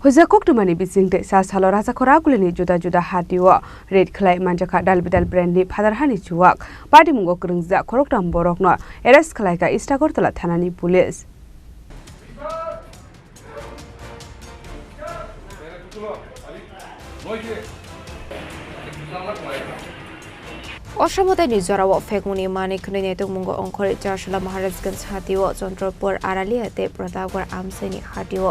Hoijak Koktwmani Bisingtwi Chasalo Rajakhor Agulini Juda Juda Hatio khlaiwi Manjakha Dalbidal Brandni Phatar Hani Chuwak Patimungo Kwrwngjak Khoroktham Borokno arrest Khlaikha Agartala Thanani police. অসমতে নিজরাও ফেগুনি মানিকনি নেতুমুঙ্গ অংখরে চারশলা Maharajganj হাতিও Chandrapur আড়ালিয়াতে Pratapgarh আমসেনি হাতিও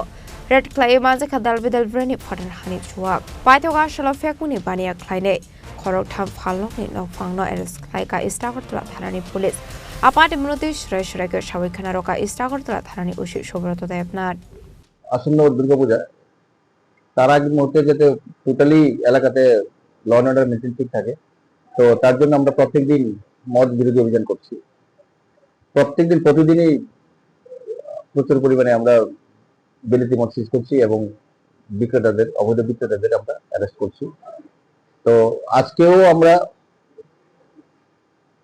khlaiwi Manjakha Dalbidal Brandni Phatar Hani Chuwak পাইতগা আসলা ফেগুনি বানিয়া khlaine Khoroktham falokni nokphangno Khlaikha Agartala Thanani police Patimungo Shreshrekir Shawikhana roka Agartala Thanani ushi Subrata Debnath আসন্ন দুর্গাপূজা তার আগে মুহূর্তে যাতে totally এলাকাতে law and order maintain ঠিক থাকে, তো তার জন্য আমরা প্রত্যেকদিন মদ বিরোধী অভিযান করছি। প্রতিদিনই প্রচুর পরিমাণে আমরা বিলিতি মদ সিজ করছি এবং অবৈধ বিক্রেতাদের আমরা অ্যারেস্ট করছি। তো আজকেও আমরা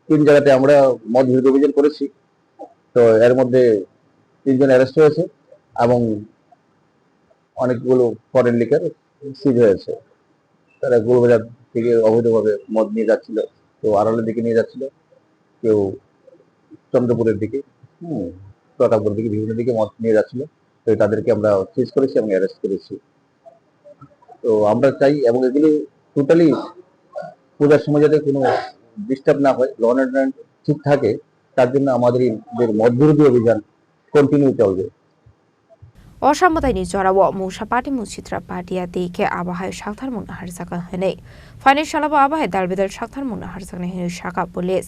3 জায়গাতে আমরা মদ বিরোধী অভিযান করেছি। তো এর মধ্যে 3 জন অ্যারেস্ট হয়েছে এবং অনেকগুলো ফরেন লিকার সিজ হয়েছে। তারা গোলবাজার থেকে অবৈধভাবে মদ নিয়ে যাচ্ছিল, কেউ আড়ালের দিকে নিয়ে যাচ্ছিল, কেউ চন্দ্রপুরের দিকে, প্রতাপগড়ের দিকে, বিভিন্ন দিকে মদ নিয়ে যাচ্ছিল। তো তাদেরকে আমরা সিজ করেছি এবং অ্যারেস্ট করেছি। তো আমরা চাই এবং এগুলো টোটালি পূজার সময় যাতে কোনো ডিস্টার্ব না হয়, ল অ্যান্ড অর্ডার ঠিক থাকে, তার জন্য আমাদের মদ বিরোধী অভিযান কন্টিনিউ চলবে। অসমতাই নিজরাও মৌসা Patimungo চিত্রা পাটিয়া দিকে আবহাওয়া সাকথার মুন হারসাকা হনে ফাইনাল শালাবা আবহাওয়া Dalbidal সাকথার মুন হারসাকা হেনে শাখা police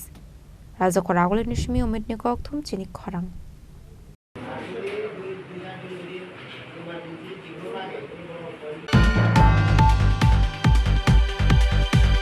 Rajakhor Agulini Koktwmani Chini Khorang